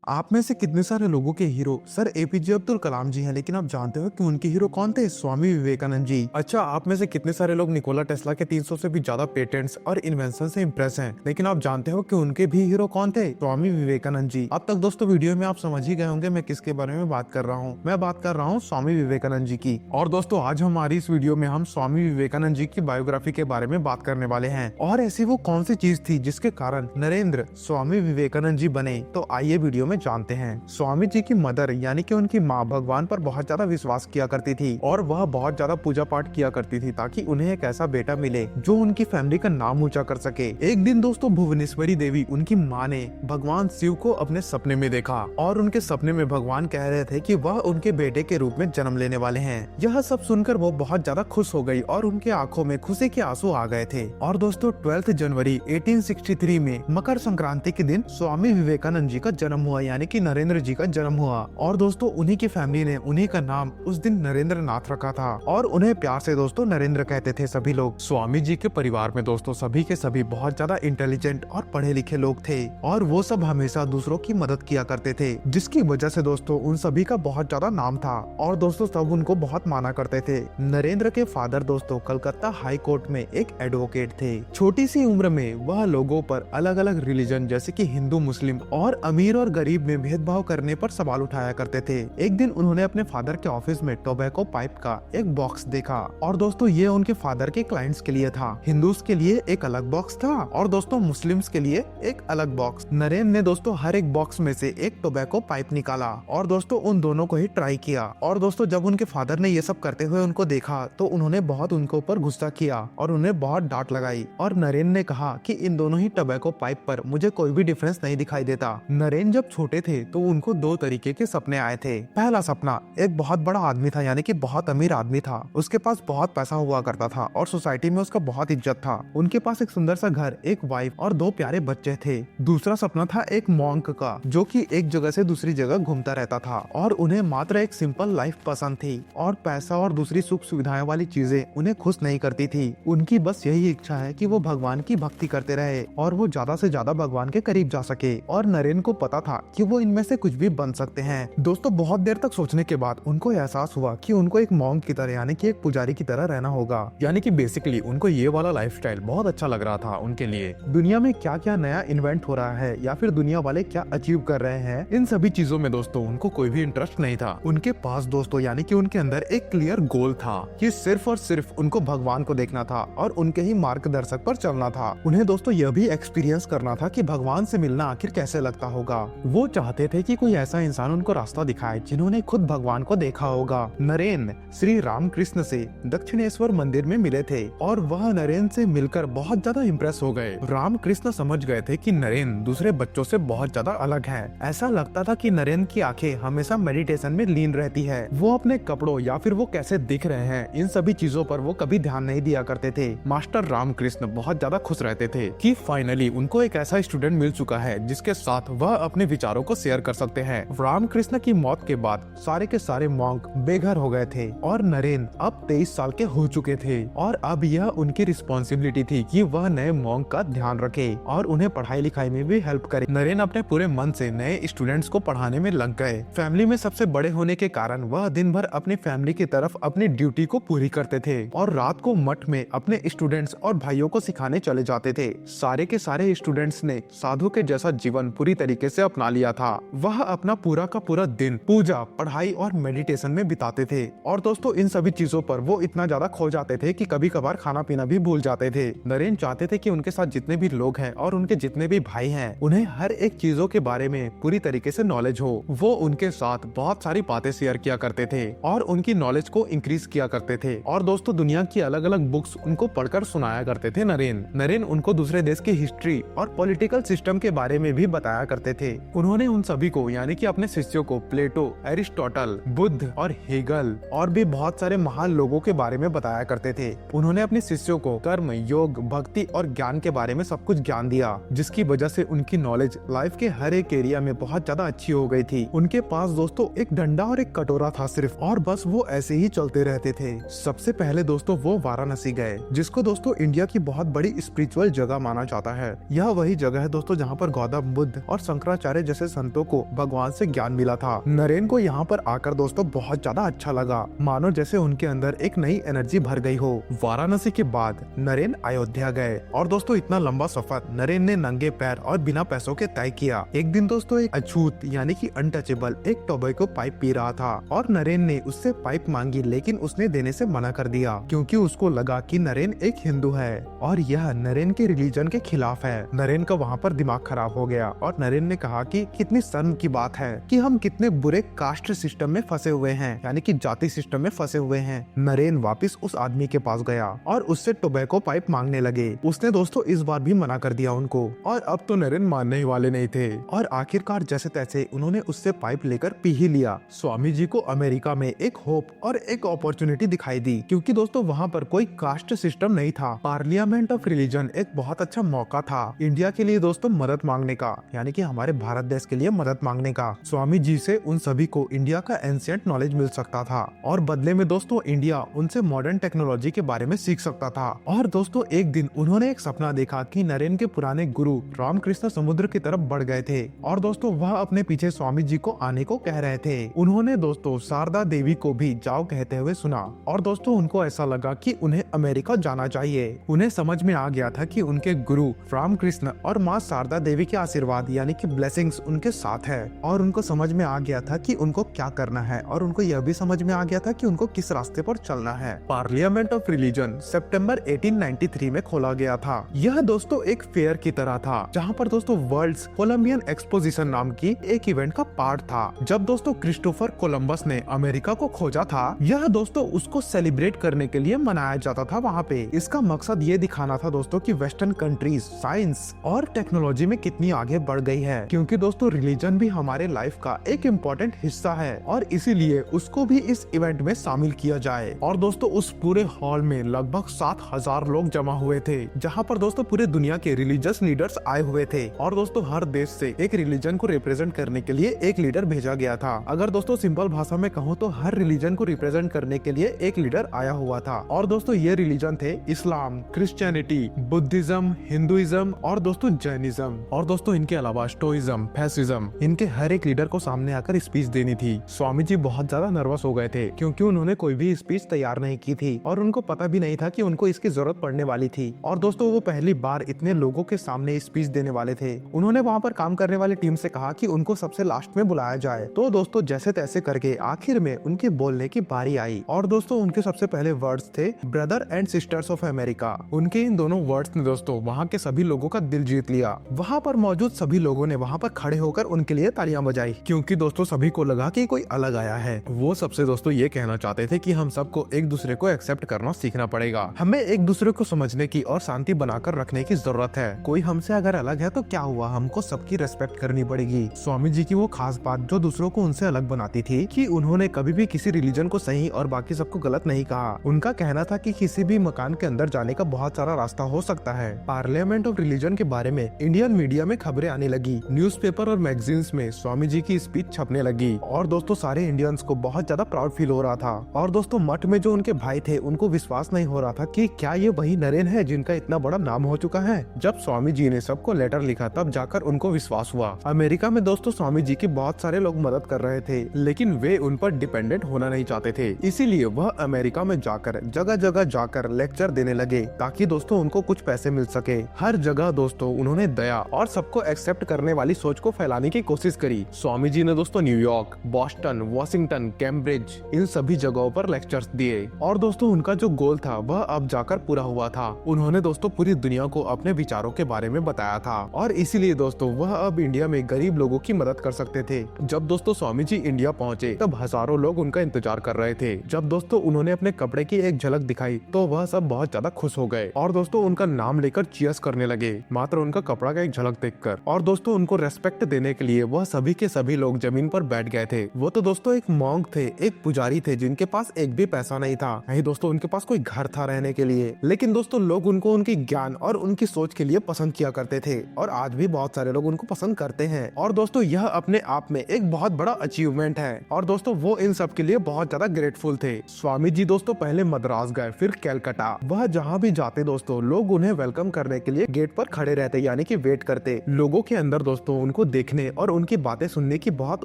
आप में से कितने सारे लोगों के hero sir APJ Abdul Kalam जी हैं, लेकिन आप जानते हो कि उनके हीरो कौन थे? स्वामी विवेकानंद जी। अच्छा, आप में से कितने सारे लोग निकोला टेस्ला के 300 से भी ज्यादा पेटेंट्स और इन्वेंशन से इम्प्रेस हैं, लेकिन आप जानते हो कि उनके भी हीरो कौन थे? स्वामी विवेकानंद जी। अब तक दोस्तों वीडियो में आप समझ ही गए होंगे मैं किसके बारे में बात कर रहा हूँ। मैं बात कर रहा हूँ स्वामी विवेकानंद जी की। और दोस्तों आज हमारी इस वीडियो में हम स्वामी विवेकानंद जी की बायोग्राफी के बारे में बात करने वाले हैं, और ऐसी वो कौन सी चीज थी जिसके कारण नरेंद्र स्वामी विवेकानंद जी बने। तो आइए वीडियो में जानते हैं। स्वामी जी की मदर यानी कि उनकी माँ भगवान पर बहुत ज्यादा विश्वास किया करती थी, और वह बहुत ज्यादा पूजा पाठ किया करती थी ताकि उन्हें एक ऐसा बेटा मिले जो उनकी फैमिली का नाम ऊंचा कर सके। एक दिन दोस्तों भुवनेश्वरी देवी उनकी माँ ने भगवान शिव को अपने सपने में देखा, और उनके सपने में भगवान कह रहे थे कि वह उनके बेटे के रूप में जन्म लेने वाले हैं। यह सब सुनकर वो बहुत ज्यादा खुश हो गई और उनके आंखों में खुशी के आंसू आ गए थे। और दोस्तों 12 जनवरी 1863 में मकर संक्रांति के दिन स्वामी विवेकानंद जी का जन्म हुआ, यानी कि नरेंद्र जी का जन्म हुआ। और दोस्तों उन्हीं की फैमिली ने उन्हीं का नाम उस दिन नरेंद्र नाथ रखा था, और उन्हें प्यार से दोस्तों नरेंद्र कहते थे सभी लोग। स्वामी जी के परिवार में दोस्तों सभी के सभी बहुत ज्यादा इंटेलिजेंट और पढ़े लिखे लोग थे, और वो सब हमेशा दूसरों की मदद किया करते थे, जिसकी वजह से दोस्तों उन सभी का बहुत ज्यादा नाम था, और दोस्तों सब उनको बहुत माना करते थे। नरेंद्र के फादर दोस्तों कलकत्ता हाई कोर्ट में एक एडवोकेट थे। छोटी सी उम्र में वह लोगों पर अलग अलग रिलीजन जैसे कि हिंदू, मुस्लिम और अमीर और गरीब में भेदभाव करने पर सवाल उठाया करते थे। एक दिन उन्होंने अपने फादर के ऑफिस में टोबैको पाइप का एक बॉक्स देखा, और दोस्तों ये उनके फादर के क्लाइंट्स के लिए था। हिंदूज के लिए एक अलग बॉक्स था, और दोस्तों मुस्लिम्स के लिए एक अलग बॉक्स। नरेंद्र ने दोस्तों हर एक बॉक्स में से एक टोबैको पाइप निकाला, और दोस्तों उन दोनों को ही ट्राई किया। और दोस्तों जब उनके फादर ने ये सब करते हुए उनको देखा तो उन्होंने बहुत उनके ऊपर गुस्सा किया और उन्हें बहुत डांट लगाई। और नरेंद्र ने कहा कि इन दोनों ही टोबैको पाइप पर मुझे कोई भी डिफरेंस नहीं दिखाई देता। नरेंद्र जब छोटे थे तो उनको दो तरीके के सपने आए थे। पहला सपना एक बहुत बड़ा आदमी था, यानी कि बहुत अमीर आदमी था, उसके पास बहुत पैसा हुआ करता था और सोसाइटी में उसका बहुत इज्जत था। उनके पास एक सुंदर सा घर, एक वाइफ और दो प्यारे बच्चे थे। दूसरा सपना था एक मॉन्क का, जो कि एक जगह से दूसरी जगह घूमता रहता था, और उन्हें मात्र एक सिंपल लाइफ पसंद थी, और पैसा और दूसरी सुख सुविधाएं वाली चीजें उन्हें खुश नहीं करती थी। उनकी बस यही इच्छा है कि वो भगवान की भक्ति करते रहे और वो ज्यादा से ज्यादा भगवान के करीब जा सके। और नरेंद्र को पता था कि वो इनमें से कुछ भी बन सकते हैं। दोस्तों बहुत देर तक सोचने के बाद उनको एहसास हुआ कि उनको एक मॉन्क की तरह यानी कि एक पुजारी की तरह रहना होगा, यानी कि बेसिकली उनको ये वाला लाइफस्टाइल बहुत अच्छा लग रहा था उनके लिए। दुनिया में क्या क्या नया इन्वेंट हो रहा है या फिर दुनिया वाले क्या अचीव कर रहे हैं, इन सभी चीजों में दोस्तों उनको कोई भी इंटरेस्ट नहीं था। उनके पास दोस्तों यानी कि उनके अंदर एक क्लियर गोल था कि सिर्फ और सिर्फ उनको भगवान को देखना था और उनके ही मार्गदर्शक पर चलना था। उन्हें दोस्तों यह भी एक्सपीरियंस करना था कि भगवान से मिलना आखिर कैसे लगता होगा। वो चाहते थे कि कोई ऐसा इंसान उनको रास्ता दिखाए जिन्होंने खुद भगवान को देखा होगा। नरेंद्र श्री रामकृष्ण से दक्षिणेश्वर मंदिर में मिले थे, और वह नरेंद्र से मिलकर बहुत ज्यादा इम्प्रेस हो गए। रामकृष्ण समझ गए थे कि नरेंद्र दूसरे बच्चों से बहुत ज्यादा अलग है। ऐसा लगता था कि नरेंद्र की आंखें हमेशा मेडिटेशन में लीन रहती है। वो अपने कपड़ों या फिर वो कैसे दिख रहे हैं, इन सभी चीजों पर वो कभी ध्यान नहीं दिया करते थे। मास्टर रामकृष्ण बहुत ज्यादा खुश रहते थे कि फाइनली उनको एक ऐसा स्टूडेंट मिल चुका है जिसके साथ वह अपने विचारों को शेयर कर सकते हैं। रामकृष्ण की मौत के बाद सारे के सारे मॉन्क बेघर हो गए थे, और नरेंद्र अब 23 साल के हो चुके थे, और अब यह उनकी रिस्पॉन्सिबिलिटी थी कि वह नए मॉन्क का ध्यान रखे और उन्हें पढ़ाई लिखाई में भी हेल्प करे। नरेंद्र अपने पूरे मन से नए स्टूडेंट्स को पढ़ाने में लग गए। फैमिली में सबसे बड़े होने के कारण वह दिन भर अपनी फैमिली की तरफ अपनी ड्यूटी को पूरी करते थे, और रात को मठ में अपने स्टूडेंट्स और भाइयों को सिखाने चले जाते थे। सारे के सारे स्टूडेंट्स ने साधु के जैसा जीवन पूरी तरीके से अपना लिया था। वह अपना पूरा का पूरा दिन पूजा, पढ़ाई और मेडिटेशन में बिताते थे, और दोस्तों इन सभी चीजों पर वो इतना ज्यादा खो जाते थे कि कभी कभार खाना पीना भी भूल जाते थे। नरेंद्र चाहते थे कि उनके साथ जितने भी लोग हैं और उनके जितने भी भाई हैं, उन्हें हर एक चीजों के बारे में पूरी तरीके से नॉलेज हो। वो उनके साथ बहुत सारी बातें शेयर किया करते थे और उनकी नॉलेज को इंक्रीज किया करते थे, और दोस्तों दुनिया की अलग अलग बुक्स उनको पढ़कर सुनाया करते थे। नरेंद्र उनको दूसरे देश की हिस्ट्री और पॉलिटिकल सिस्टम के बारे में भी बताया करते थे। उन्होंने उन सभी को यानी कि अपने शिष्यों को प्लेटो, एरिस्टोटल, बुद्ध और हेगल और भी बहुत सारे महान लोगों के बारे में बताया करते थे। उन्होंने अपने शिष्यों को कर्म, योग, भक्ति और ज्ञान के बारे में सब कुछ ज्ञान दिया, जिसकी वजह से उनकी नॉलेज लाइफ के हर एक एरिया में बहुत ज्यादा अच्छी हो गई थी। उनके पास दोस्तों एक डंडा और एक कटोरा था सिर्फ, और बस वो ऐसे ही चलते रहते थे। सबसे पहले दोस्तों वो वाराणसी गए, जिसको दोस्तों इंडिया की बहुत बड़ी स्पिरिचुअल जगह माना जाता है। यह वही जगह है दोस्तों जहाँ पर गौतम बुद्ध और शंकराचार्य जैसे जैसे संतों को भगवान से ज्ञान मिला था। नरेन को यहाँ पर आकर दोस्तों बहुत ज्यादा अच्छा लगा, मानो जैसे उनके अंदर एक नई एनर्जी भर गई हो। वाराणसी के बाद नरेन अयोध्या गए और दोस्तों इतना लंबा सफर नरेन ने नंगे पैर और बिना पैसों के तय किया। एक दिन दोस्तों एक अछूत यानी कि अनटचेबल एक टोबैको पाइप पी रहा था और नरेन ने उससे पाइप मांगी, लेकिन उसने देने से मना कर दिया क्योंकि उसको लगा कि नरेन एक हिंदू है और यह नरेन के रिलीजन के खिलाफ है। नरेन का वहाँ पर दिमाग खराब हो गया और नरेन ने कहा कि कितनी शर्म की बात है कि हम कितने बुरे कास्ट सिस्टम में फंसे हुए हैं, यानी कि जाति सिस्टम में फंसे हुए हैं। नरेन वापस उस आदमी के पास गया और उससे टोबैको पाइप मांगने लगे। उसने दोस्तों इस बार भी मना कर दिया उनको और अब तो नरेन मानने ही वाले नहीं थे और आखिरकार जैसे तैसे उन्होंने उससे पाइप लेकर पी ही लिया। स्वामी जी को अमेरिका में एक होप और एक अपॉर्चुनिटी दिखाई दी क्योंकि दोस्तों वहाँ पर कोई कास्ट सिस्टम नहीं था। पार्लियामेंट ऑफ रिलीजन एक बहुत अच्छा मौका था इंडिया के लिए दोस्तों मदद मांगने का, यानी कि हमारे भारत देश के लिए मदद मांगने का। स्वामी जी से उन सभी को इंडिया का एंशिएंट नॉलेज मिल सकता था और बदले में दोस्तों इंडिया उनसे मॉडर्न टेक्नोलॉजी के बारे में सीख सकता था। और दोस्तों एक दिन उन्होंने एक सपना देखा कि नरेन के पुराने गुरु रामकृष्ण समुद्र की तरफ बढ़ गए थे और दोस्तों वह अपने पीछे स्वामी जी को आने को कह रहे थे। उन्होंने दोस्तों शारदा देवी को भी जाओ कहते हुए सुना और दोस्तों उनको ऐसा लगा कि उन्हें अमेरिका जाना चाहिए। उन्हें समझ में आ गया था कि उनके गुरु रामकृष्ण और माँ शारदा देवी के आशीर्वाद यानी कि ब्लेसिंग्स उनके साथ है और उनको समझ में आ गया था कि उनको क्या करना है और उनको यह भी समझ में आ गया था कि उनको किस रास्ते पर चलना है। पार्लियामेंट ऑफ रिलीजन सितंबर 1893 में खोला गया था। यह दोस्तों एक फेयर की तरह था जहाँ पर दोस्तों वर्ल्ड्स कोलंबियन एक्सपोजिशन नाम की एक इवेंट का पार्ट था। जब दोस्तों क्रिस्टोफर कोलंबस ने अमेरिका को खोजा था, यह दोस्तों उसको सेलिब्रेट करने के लिए मनाया जाता था वहाँ पे। इसका मकसद ये दिखाना था दोस्तों कि वेस्टर्न कंट्रीज साइंस और टेक्नोलॉजी में कितनी आगे बढ़ गई है, क्योंकि दोस्तों रिलीजन भी हमारे लाइफ का एक इम्पोर्टेंट हिस्सा है और इसीलिए उसको भी इस इवेंट में शामिल किया जाए। और दोस्तों उस पूरे हॉल में लगभग 7,000 लोग जमा हुए थे, जहाँ पर दोस्तों पूरे दुनिया के रिलीजियस लीडर्स आए हुए थे और दोस्तों हर देश से एक रिलीजन को रिप्रेजेंट करने के लिए एक लीडर भेजा गया था। अगर दोस्तों सिंपल भाषा में कहूँ तो हर रिलीजन को रिप्रेजेंट करने के लिए एक लीडर आया हुआ था और दोस्तों ये रिलीजन थे इस्लाम, क्रिश्चियनिटी, बुद्धिज्म, हिंदुइज्म और दोस्तों जैनिज्म और दोस्तों इनके अलावा स्टोइज्म, फैसिज्म। इनके हर एक लीडर को सामने आकर स्पीच देनी थी। स्वामी जी बहुत ज्यादा नर्वस हो गए थे क्योंकि उन्होंने कोई भी स्पीच तैयार नहीं की थी और उनको पता भी नहीं था कि उनको इसकी जरूरत पड़ने वाली थी और दोस्तों वो पहली बार इतने लोगों के सामने स्पीच देने वाले थे। उन्होंने वहाँ पर काम करने वाली टीम से कहा कि उनको सबसे लास्ट में बुलाया जाए। तो दोस्तों जैसे तैसे करके आखिर में उनके बोलने की बारी आई और दोस्तों उनके सबसे पहले वर्ड्स थे brother and sisters of America. उनके इन दोनों वर्ड्स ने दोस्तों वहाँ के सभी लोगों का दिल जीत लिया। वहाँ पर मौजूद सभी लोगों ने वहाँ पर खड़े होकर उनके लिए तालियां बजाई क्योंकि दोस्तों सभी को लगा कि कोई अलग आया है। वो सबसे दोस्तों ये कहना चाहते थे कि हम सबको एक दूसरे को एक्सेप्ट करना सीखना पड़ेगा। हमें एक दूसरे को समझने की और शांति बनाकर रखने की जरूरत है। कोई हमसे अगर अलग है तो क्या हुआ, हमको सबकी रेस्पेक्ट करनी पड़ेगी। स्वामी जी की वो खास बात जो दूसरों को उनसे अलग बनाती थी कि उन्होंने कभी भी किसी रिलीजन को सही और बाकी सबको गलत नहीं कहा। उनका कहना था कि किसी भी मकान के अंदर जाने का बहुत सारा रास्ता हो सकता है। पार्लियामेंट ऑफ रिलीजन के बारे में इंडियन मीडिया में खबरें आने लगी, न्यूज़पेपर और मैगजीन्स में स्वामी जी की स्पीच छपने लगी और दोस्तों सारे इंडियंस को बहुत ज्यादा प्राउड फील हो रहा था। और दोस्तों मठ में जो उनके भाई थे उनको विश्वास नहीं हो रहा था कि क्या ये वही नरेन है जिनका इतना बड़ा नाम हो चुका है। जब स्वामी जी ने सबको लेटर लिखा तब जाकर उनको विश्वास हुआ। अमेरिका में दोस्तों स्वामी जी की बहुत सारे लोग मदद कर रहे थे लेकिन वे उन पर डिपेंडेंट होना नहीं चाहते थे, इसीलिए वह अमेरिका में जाकर जगह जगह जाकर लेक्चर देने लगे ताकि दोस्तों उनको कुछ पैसे मिल सके। हर जगह दोस्तों उन्होंने दया और सबको एक्सेप्ट करने वाली सोच को फैलाने की कोशिश करी। स्वामी जी ने दोस्तों न्यूयॉर्क, बॉस्टन, वॉशिंगटन, कैम्ब्रिज इन सभी जगहों पर लेक्चर्स दिए और दोस्तों उनका जो गोल था वह अब जाकर पूरा हुआ था। उन्होंने दोस्तों पूरी दुनिया को अपने विचारों के बारे में बताया था और इसीलिए दोस्तों वह अब इंडिया में गरीब लोगों की मदद कर सकते थे। जब दोस्तों स्वामी जी इंडिया पहुँचे तब हजारों लोग उनका इंतजार कर रहे थे। जब दोस्तों उन्होंने अपने कपड़े की एक झलक दिखाई तो वह सब बहुत ज्यादा खुश हो गए और दोस्तों उनका नाम लेकर चीयर्स करने लगे मात्र उनका कपड़ा का एक झलक देखकर। और दोस्तों उनको रेस्पेक्ट देने के लिए वह सभी के सभी लोग जमीन पर बैठ गए थे। वो तो दोस्तों एक मॉन्क थे, एक पुजारी थे जिनके पास एक भी पैसा नहीं था, नहीं दोस्तों उनके पास कोई घर था रहने के लिए, लेकिन दोस्तों लोग उनको उनकी ज्ञान और उनकी सोच के लिए पसंद किया करते थे और आज भी बहुत सारे लोग उनको पसंद करते हैं। और दोस्तों यह अपने आप में एक बहुत बड़ा अचीवमेंट है और दोस्तों वो इन सब के लिए बहुत ज्यादा ग्रेटफुल थे। स्वामी जी दोस्तों पहले मद्रास गए, फिर कैलकाटा। वह जहाँ भी जाते दोस्तों लोग उन्हें वेलकम करने के लिए गेट पर खड़े रहते यानी कि वेट करते। लोगों के अंदर दोस्तों उनको को देखने और उनकी बातें सुनने की बहुत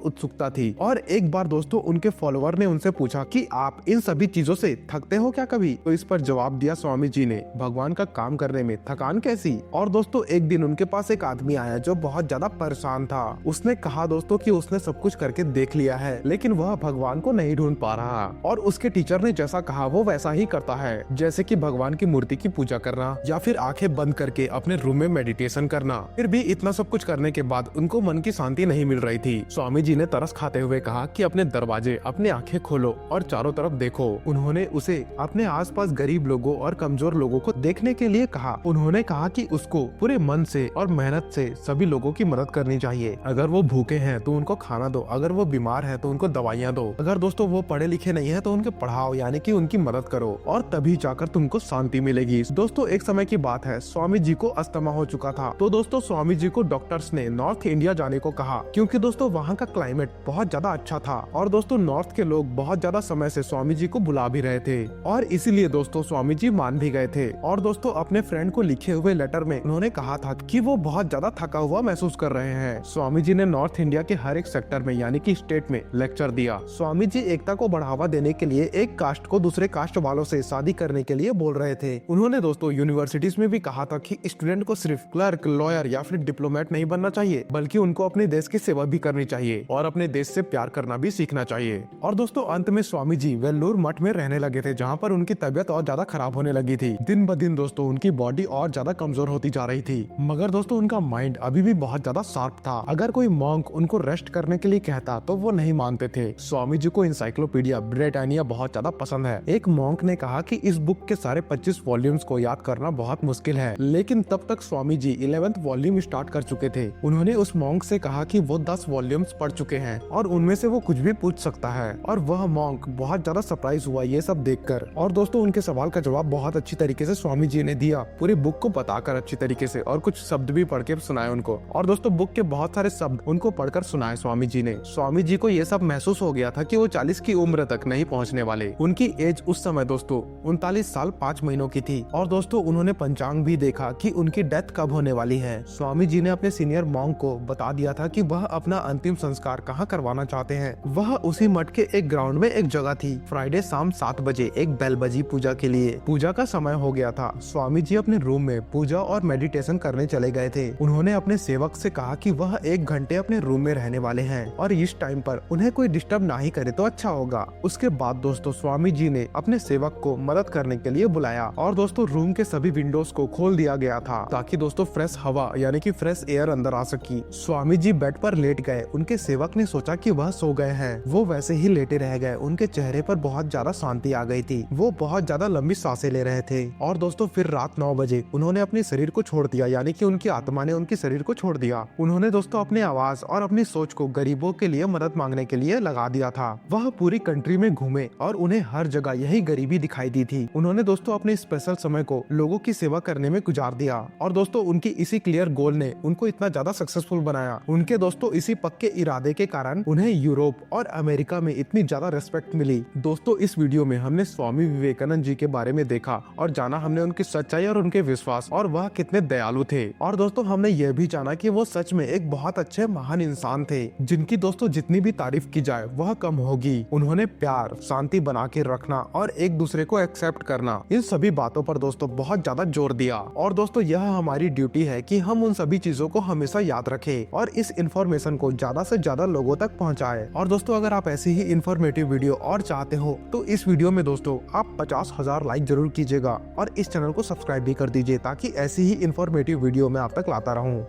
उत्सुकता थी। और एक बार दोस्तों उनके फॉलोअर ने उनसे पूछा कि आप इन सभी चीजों से थकते हो क्या कभी? तो इस पर जवाब दिया स्वामी जी ने, भगवान का काम करने में थकान कैसी? और दोस्तों एक दिन उनके पास एक आदमी आया जो बहुत ज्यादा परेशान था। उसने कहा दोस्तों कि उसने सब कुछ करके देख लिया है लेकिन वह भगवान को नहीं ढूंढ पा रहा, और उसके टीचर ने जैसा कहा वो वैसा ही करता है, जैसे कि भगवान की मूर्ति की पूजा करना या फिर आंखें बंद करके अपने रूम में मेडिटेशन करना। फिर भी इतना सब कुछ करने के बाद उनको मन की शांति नहीं मिल रही थी। स्वामी जी ने तरस खाते हुए कहा कि अपने दरवाजे, अपने आंखें खोलो और चारों तरफ देखो। उन्होंने उसे अपने आसपास गरीब लोगों और कमजोर लोगों को देखने के लिए कहा। उन्होंने कहा कि उसको पूरे मन से और मेहनत से सभी लोगों की मदद करनी चाहिए। अगर वो भूखे हैं तो उनको खाना दो, अगर वो बीमार है तो उनको दवाइयाँ दो, अगर दोस्तों वो पढ़े लिखे नहीं है तो उनके पढ़ाओ, यानी कि उनकी मदद करो, और तभी जाकर तुमको शांति मिलेगी। दोस्तों एक समय की बात है, स्वामी जी को अस्थमा हो चुका था। तो दोस्तों स्वामी जी को डॉक्टर्स ने नॉर्थ इंडिया जाने को कहा, क्योंकि दोस्तों वहाँ का क्लाइमेट बहुत ज्यादा अच्छा था और दोस्तों नॉर्थ के लोग बहुत ज्यादा समय से स्वामी जी को बुला भी रहे थे, और इसीलिए दोस्तों स्वामी जी मान भी गए थे। और दोस्तों अपने फ्रेंड को लिखे हुए लेटर में उन्होंने कहा था कि वो बहुत ज्यादा थका हुआ महसूस कर रहे हैं। स्वामी जी ने नॉर्थ इंडिया के हर एक सेक्टर में यानी कि स्टेट में लेक्चर दिया। स्वामी जी एकता को बढ़ावा देने के लिए एक कास्ट को दूसरे कास्ट वालों से शादी करने के लिए बोल रहे थे। उन्होंने दोस्तों यूनिवर्सिटीज में भी कहा था कि स्टूडेंट को सिर्फ क्लर्क, लॉयर या फिर डिप्लोमेट नहीं बनना चाहिए, बल्कि उनको अपने देश की सेवा भी करनी चाहिए और अपने देश से प्यार करना भी सीखना चाहिए। और दोस्तों अंत में स्वामी जी वेल्लूर मठ में रहने लगे थे, जहाँ पर उनकी तबियत और ज्यादा खराब होने लगी थी। दिन ब दिन दोस्तों उनकी बॉडी और ज्यादा कमजोर होती जा रही थी, मगर दोस्तों उनका माइंड अभी भी बहुत ज्यादा शार्प था। अगर कोई मॉन्क उनको रेस्ट करने के लिए कहता तो वो नहीं मानते थे। स्वामी जी को इंसाइक्लोपीडिया ब्रिटानिया बहुत ज्यादा पसंद है। एक मॉन्क ने कहा कि इस बुक के सारे 25 वॉल्यूम्स को याद करना बहुत मुश्किल है, लेकिन तब तक Swami ji 11th volume start कर चुके थे। उन्होंने उस मॉन्क से कहा कि वो 10 वॉल्यूम्स पढ़ चुके हैं और उनमें से वो कुछ भी पूछ सकता है, और वह मॉन्क बहुत ज्यादा सरप्राइज हुआ ये सब देखकर। और दोस्तों उनके सवाल का जवाब बहुत अच्छी तरीके से स्वामी जी ने दिया, पूरी बुक को बताकर अच्छी तरीके से, और कुछ शब्द भी पढ़ के सुनाए उनको। और दोस्तों बुक के बहुत सारे शब्द उनको पढ़कर सुनाए स्वामी जी ने। स्वामी जी को ये सब महसूस हो गया था कि वो 40 की उम्र तक नहीं पहुंचने वाले। उनकी एज उस समय दोस्तों 39 साल 5 महीनों की थी। और दोस्तों उन्होंने पंचांग भी देखा कि उनकी डेथ कब होने वाली है। स्वामी जी ने अपने सीनियर मॉन्क को बता दिया था कि वह अपना अंतिम संस्कार कहाँ करवाना चाहते हैं। वह उसी मठ के एक ग्राउंड में एक जगह थी। फ्राइडे शाम 7 बजे एक बेल बजी पूजा के लिए। पूजा का समय हो गया था। स्वामी जी अपने रूम में पूजा और मेडिटेशन करने चले गए थे। उन्होंने अपने सेवक से कहा कि वह 1 घंटे अपने रूम में रहने वाले हैं और इस टाइम पर उन्हें कोई डिस्टर्ब नहीं करे तो अच्छा होगा। उसके बाद दोस्तों स्वामी जी ने अपने सेवक को मदद करने के लिए बुलाया, और दोस्तों रूम के सभी विंडोज को खोल दिया गया था ताकि दोस्तों फ्रेश हवा यानी कि फ्रेश एयर अंदर आ सकी। स्वामी जी बेड पर लेट गए। उनके सेवक ने सोचा कि वह सो गए हैं। वो वैसे ही लेटे रह गए। उनके चेहरे पर बहुत ज्यादा शांति आ गई थी। वो बहुत ज्यादा लंबी सांसें ले रहे थे। और दोस्तों फिर रात 9 बजे उन्होंने अपने शरीर को छोड़ दिया, यानी कि उनकी आत्मा ने उनके शरीर को छोड़ दिया। उन्होंने दोस्तों अपने आवाज और अपनी सोच को गरीबों के लिए मदद मांगने के लिए लगा दिया था। वह पूरी कंट्री में घूमे और उन्हें हर जगह यही गरीबी दिखाई दी थी। उन्होंने दोस्तों अपने स्पेशल समय को लोगों की सेवा करने में गुजार दिया, और दोस्तों उनकी इसी क्लियर गोल ने उनको इतना ज्यादा सक्सेसफुल बनाया। उनके दोस्तों इसी पक्के इरादे के कारण उन्हें यूरोप और अमेरिका में इतनी ज्यादा रेस्पेक्ट मिली। दोस्तों इस वीडियो में हमने स्वामी विवेकानंद जी के बारे में देखा और जाना हमने उनकी सच्चाई और उनके विश्वास और वह कितने दयालु थे। और दोस्तों हमने यह भी जाना कि वो सच में एक बहुत अच्छे महान इंसान थे, जिनकी दोस्तों जितनी भी तारीफ की जाए वह कम होगी। उन्होंने प्यार, शांति बना के रखना और एक दूसरे को एक्सेप्ट करना, इन सभी बातों पर दोस्तों बहुत ज्यादा जोर दिया। और दोस्तों यह हमारी ड्यूटी है कि हम उन सभी चीजों को हमेशा याद रखें और इस इन्फॉर्मेशन को ज्यादा से ज्यादा लोगों तक पहुंचाएं। और दोस्तों अगर आप ऐसी ही इन्फॉर्मेटिव वीडियो और चाहते हो तो इस वीडियो में दोस्तों आप 50,000 लाइक जरूर कीजिएगा और इस चैनल को सब्सक्राइब भी कर दीजिए, ताकि ऐसी ही इन्फॉर्मेटिव वीडियो मैं आप तक लाता रहूं।